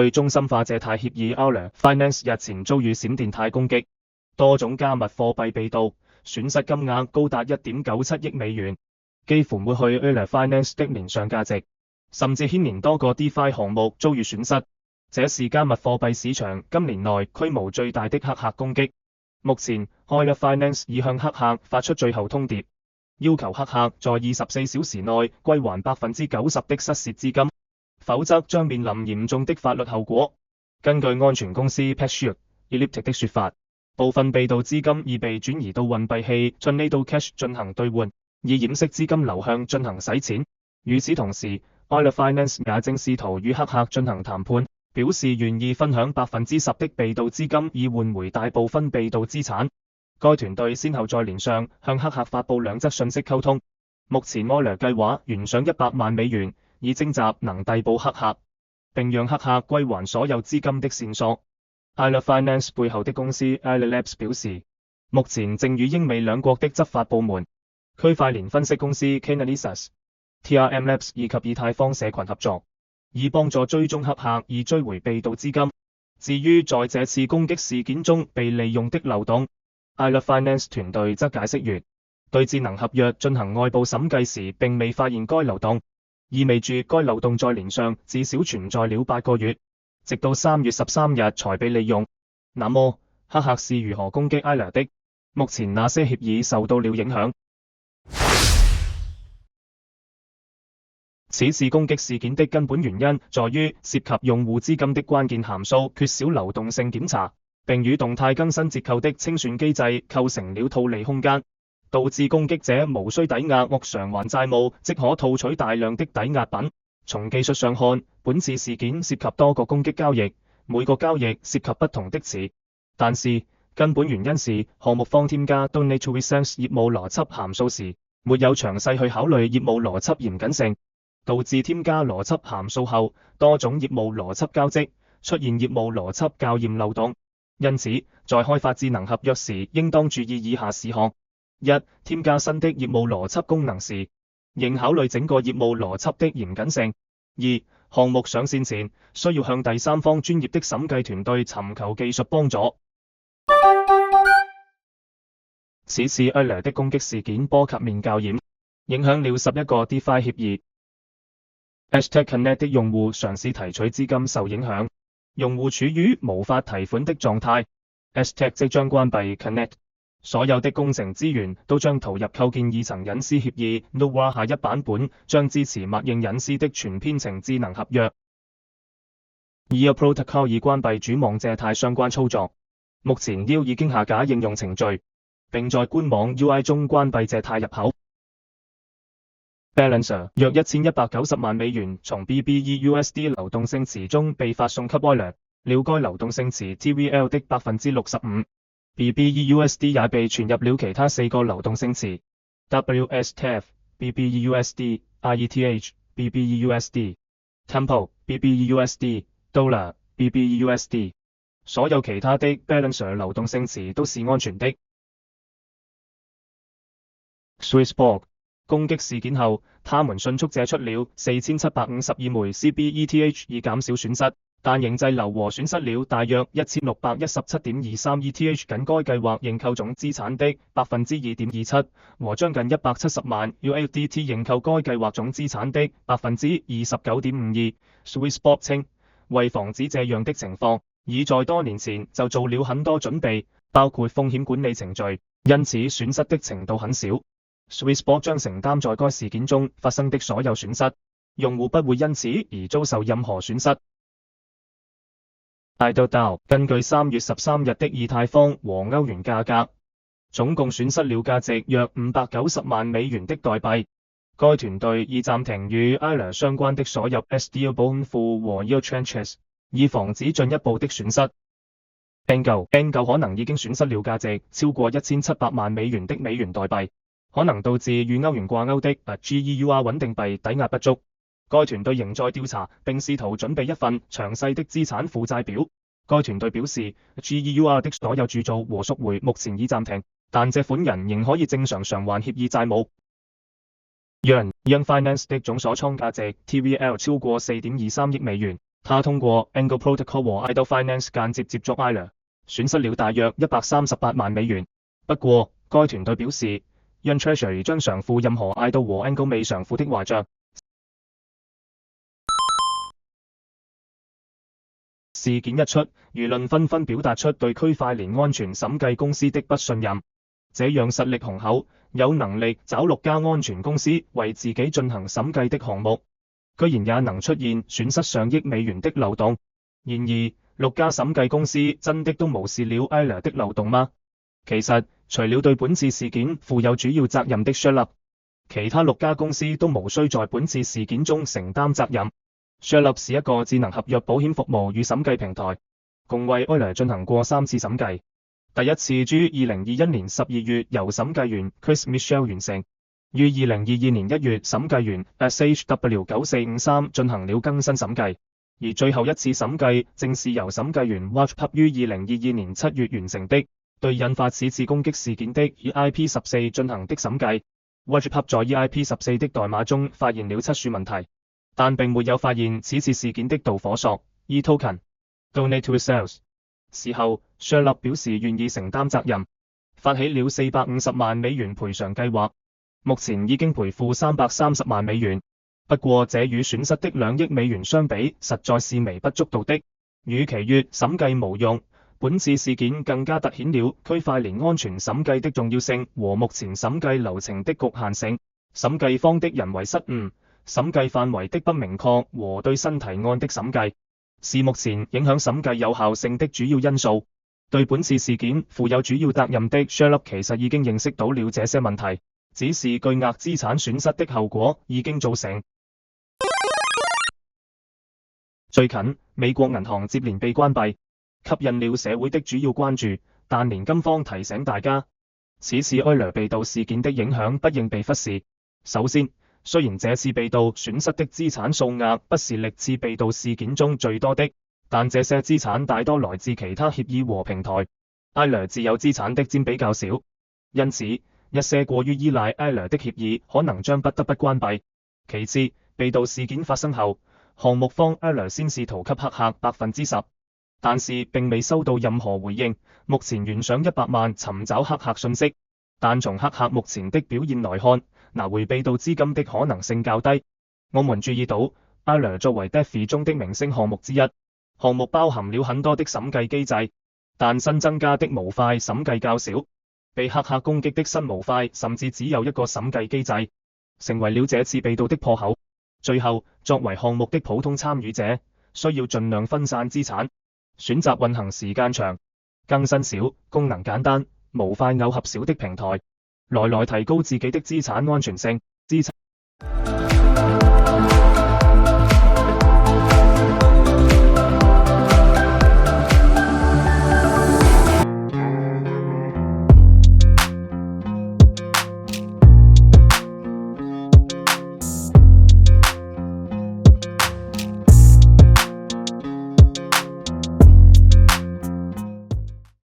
去中心化借貸協議 Euler Finance 日前遭遇閃電貸攻擊，多種加密貨幣被盜，損失金額高達1.97億美元，幾乎抹去 Euler Finance 的年上價值，甚至牽連多個 DeFi 項目遭遇損失。這是加密貨幣市場今年內規模最大的黑客攻擊。目前 Euler Finance 已向黑客發出最後通牒，要求黑客在24小時內歸還90%的失竊資金，否則將面臨嚴重的法律後果。根據安全公司 PassShield Elliptic 的說法，部分被盜資金已被轉移到運幣器 Tornado Cash 進行兌換，以掩飾資金流向進行洗錢。與此同時 Euler Finance 也正試圖與黑客進行談判，表示願意分享10%的被盜資金以換回大部分被盜資產。該團隊先後在鏈上向黑客發布2則訊息溝通。目前 Euler 計劃懸賞100萬美元，以徵集能逮捕黑客，並讓黑客歸還所有資金的線索。Euler Finance 背後的公司 Euler Labs 表示，目前正與英美兩國的執法部門、區塊鏈分析公司 Chainalysis、TRM Labs 以及以太坊社群合作，以幫助追蹤黑客以追回被盜資金。至於在這次攻擊事件中被利用的漏洞，Euler Finance 團隊則解釋說，對智能合約進行外部審計時並未發現該漏洞，意味住該漏洞在鏈上至少存在了8個月，直到3月13日才被利用。那麼黑客是如何攻擊 Euler 的？目前哪些協議受到了影響？此次攻擊事件的根本原因在於涉及用戶資金的關鍵函數缺少流動性檢查，並與動態更新折扣的清算機制構成了套利空間，導致攻擊者無需抵押或償還債務即可套取大量的抵押品。從技術上看，本次事件涉及多個攻擊交易，每個交易涉及不同的詞，但是根本原因是項目方添加 Donate to Research 業務邏輯函數時沒有詳細去考慮業務邏輯嚴謹性，導致添加邏輯函數後多種業務邏輯交織，出現業務邏輯校驗漏洞。因此在開發智能合約時應當注意以下事項：一、添加新的業務邏輯功能時應考慮整個業務邏輯的嚴謹性；二、項目上線前需要向第三方專業的審計團隊尋求技術幫助。此次 Euler 的攻擊事件波及面較嚴，影響了11個 DeFi 協議。#Connect 的用戶嘗試提取資金受影響，用戶處於無法提款的狀態。#即將關閉 Connect， 所有的工程資源都將投入構建2層隱私協議 Nova 下一版本將支持默認隱私的全編程智能合約。EOS Protocol 已關閉主網借貸相關操作，目前 EOS 已經下架應用程序，並在官網 UI 中關閉借貸入口。Balancer 約1190萬美元從 BBEUSD 流動性池中被發送給 Euler， 了該流動性池 TVL 的 65%。BBEUSD 也被傳入了其他4個流動性池 WSTF、BBEUSD、IETH、BBEUSD、Tempo、BBEUSD， 所有其他的 Balancer 流動性池都是安全的。Swissborg攻擊事件後，他們迅速借出了4752枚 CBETH 以減少損失，但仍滯留和損失了大約 1617.23 ETH， 僅該計劃認購總資產的 2.27% 和將近170萬 USDT 認購該計劃總資產的 29.52%。 Swissborg 稱，為防止這樣的情況，已在多年前就做了很多準備，包括風險管理程序，因此損失的程度很少。Swissborg 將承擔在該事件中發生的所有損失，用戶不會因此而遭受任何損失。IDODAO 根據3月13日的以太坊和歐元價格，總共損失了價值約590萬美元的代幣。該團隊已暫停與 Euler 相關的所有 SDO 保險庫和 Yield Tranches， 以防止進一步的損失。Ango 可能已經損失了價值超過1700萬美元的美元代幣，可能導致與歐元掛鈎的 GEUR 穩定幣抵押不足。該團隊仍在調查並試圖準備一份詳細的資產負債表。該團隊表示 GEUR 的所有鑄造和贖回目前已暫停，但借款人仍可以正常償還協議債務。Yearn Finance 的總鎖倉價值 TVL 超過 4.23 億美元，他通過 Angle Protocol 和 Idle Finance 間接接觸 Euler， 損失了大約138萬美元。不過，該團隊表示，因 Treasury 將償付任何 Idle 和 Angle 未償付的壞賬。事件一出，輿論紛紛表達出對區塊鏈安全審計公司的不信任。這樣實力雄厚、有能力找6家安全公司為自己進行審計的項目，居然也能出現損失上億美元的漏洞。然而，6家審計公司真的都無視了 Euler 的漏洞嗎？其實，除了對本次事件負有主要責任的 Sherlock， 其他6家公司都無需在本次事件中承擔責任。Sherlock 是一個智能合約保險服務與審計平台，共為 Euler 進行過3次審計。第一次於2021年12月由審計員 Chris Mitchell 完成，於2022年1月審計員 SHW9453 進行了更新審計，而最後一次審計正是由審計員 WatchPub 於2022年7月完成的，對引發此次攻擊事件的 EIP14 進行的審計。WatchPub 在 EIP14 的代碼中發現了7處問題，但並沒有發現此次事件的導火索 eToken Donate to Sales。事後 Sherlock 表示願意承擔責任，發起了450萬美元賠償計劃，目前已經賠付330萬美元。不過這與損失的2億美元相比，實在是微不足道的。與其說審計無用，本次事件更加凸顯了區塊鏈安全審計的重要性和目前審計流程的局限性。審計方的人為失誤、審計範圍的不明確和對新提案的審計，是目前影響審計有效性的主要因素。對本次事件負有主要責任的 Sherlock 其實已經認識到了這些問題，只是巨額資產損失的後果已經造成。最近，美國銀行接連被關閉，吸引了社會的主要關注，但年金方提醒大家，此次 Euler 被盜事件的影響不應被忽視。首先，雖然這次被盜損失的資產數額不是歷次被盜事件中最多的，但這些資產大多來自其他協議和平台 ，Euler 自有資產的佔比較少，因此一些過於依賴 Euler 的協議可能將不得不關閉。其次，被盜事件發生後，項目方 Euler 先試圖給黑客10%，但是並未收到任何回應。目前懸賞100萬尋找黑客訊息，但從黑客目前的表現來看，拿回被盜資金的可能性較低。我們注意到 Euler 作為 DeFi 中的明星項目之一，項目包含了很多的審計機制，但新增加的模塊審計較少，被黑客攻擊的新模塊甚至只有一個審計機制，成為了這次被盜的破口。最後，作為項目的普通參與者，需要盡量分散資產，選擇運行時間長、更新少、功能簡單、模塊耦合少的平台，來提高自己的資產安全性。